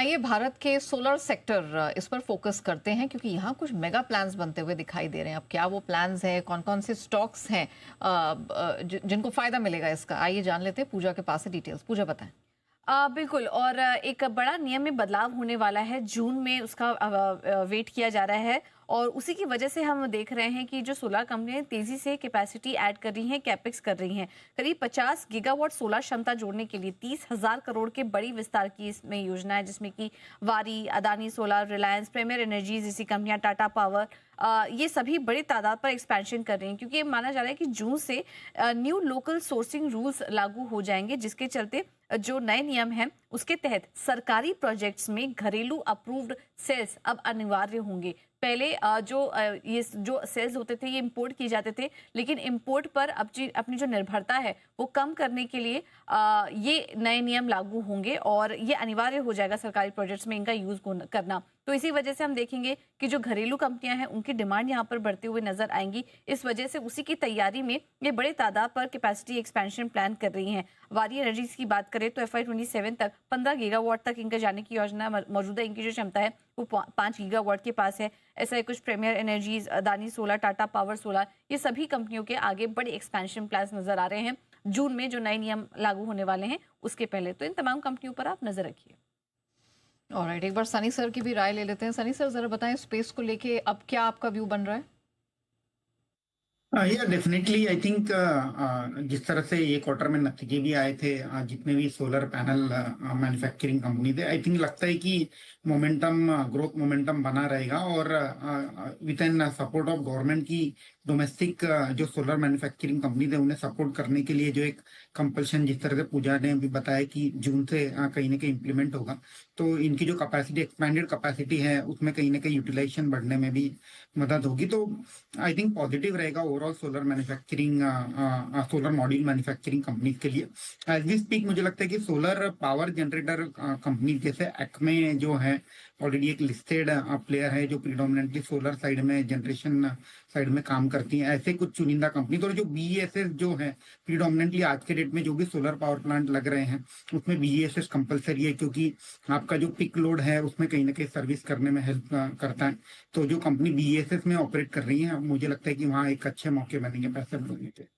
आइए भारत के solar sector इस पर फोकस करते हैं क्योंकि यहाँ कुछ मेगा प्लान्स बनते हुए दिखाई दे रहे हैं। अब क्या वो प्लान्स हैं, कौन कौन से स्टॉक्स हैं जिनको फायदा मिलेगा इसका, आइए जान लेते हैं पूजा के पास से डिटेल्स। पूजा बताएं। बिल्कुल। और एक बड़ा नियम में बदलाव होने वाला है, जून में उसका वेट किया जा रहा है। और उसी की वजह से हम देख रहे हैं कि जो सोलर कंपनियां तेजी से कैपेसिटी ऐड कर रही हैं, कैपेक्स कर रही हैं। करीब 50 गीगावाट सोलर क्षमता जोड़ने के लिए 30,000 करोड़ के बड़ी विस्तार की इसमें योजना है, जिसमें कि Waaree, Adani solar, Reliance, premier energy जैसी कंपनियां, टाटा पावर, ये सभी बड़ी तादाद पर एक्सपेंशन कर रही हैं, क्योंकि ये माना जा रहा है कि जून से न्यू लोकल सोर्सिंग रूल्स लागू हो जाएंगे, जिसके चलते जो नए नियम हैं उसके तहत सरकारी प्रोजेक्ट्स में घरेलू अप्रूव्ड सेल्स अब अनिवार्य होंगे। पहले ये जो सेल्स होते थे ये इंपोर्ट किए जाते थे, लेकिन इंपोर्ट पर अपनी जो निर्भरता है वो कम करने के लिए ये नए नियम लागू होंगे और ये अनिवार्य हो जाएगा सरकारी प्रोजेक्ट्स में इनका यूज करना। तो इसी वजह से हम देखेंगे कि जो घरेलू कंपनियां हैं उनकी डिमांड यहाँ पर बढ़ते हुए नजर आएंगी। इस वजह से उसी की तैयारी में ये बड़े तादाद पर कैपेसिटी एक्सपेंशन प्लान कर रही हैं। वारी एनर्जीज की बात करें तो FY27 तक 15 गीगावाट तक इनका जाने की योजना मौजूदा इनकी जो क्षमता है वो 5 गीगावाट के पास है। ऐसा ही कुछ premier energies, Adani solar, Tata power solar, ये सभी कंपनियों के आगे बड़े एक्सपेंशन प्लान नजर आ रहे हैं जून में जो नए नियम लागू होने वाले हैं उसके पहले। तो इन तमाम कंपनियों पर आप नजर रखिए। ऑलराइट, एक बार सनी सर की भी राय ले लेते हैं। सनी सर जरा बताएं स्पेस को लेके अब क्या आपका व्यू बन रहा है? या डेफिनेटली आई थिंक जिस तरह से ये क्वार्टर में नतीजे भी आए थे, जितने भी सोलर पैनल मैन्युफैक्चरिंग कंपनी थे, आई थिंक लगता है कि मोमेंटम, ग्रोथ मोमेंटम बना रहेगा। और with in support of government की डोमेस्टिक जो सोलर मैन्युफैक्चरिंग कंपनी थे उन्हें सपोर्ट करने के लिए जो एक कंपल्शन, जिस तरह से पूजा ने भी बताया कि जून से कहीं ना कहीं इम्प्लीमेंट होगा, तो इनकी जो कैपेसिटी, एक्सपैंडेड कैपेसिटी है, उसमें कहीं ना कहीं यूटिलाइजेशन बढ़ने में भी मदद होगी। तो आई थिंक पॉजिटिव रहेगा overall solar manufacturing, solar module manufacturing company के लिए। एज वी स्पीक मुझे लगता है कि सोलर पावर जनरेटर कंपनी जैसे एक्मे जो है ऑलरेडी एक लिस्टेड प्लेयर है जो प्रीडोमिनेंटली सोलर साइड में, जनरेशन साइड में काम करती हैं, ऐसे कुछ चुनिंदा कंपनी। तो जो BESS जो है प्रीडोमिनेंटली आज के डेट में जो भी सोलर पावर प्लांट लग रहे हैं उसमें BESS कंपलसरी है, क्योंकि आपका जो पिक लोड है उसमें कहीं ना कहीं सर्विस करने में हेल्प करता है। तो जो कंपनी BESS में ऑपरेट कर रही है, मुझे लगता है कि वहाँ एक अच्छे मौके बनेंगे पैसे बढ़ाने के।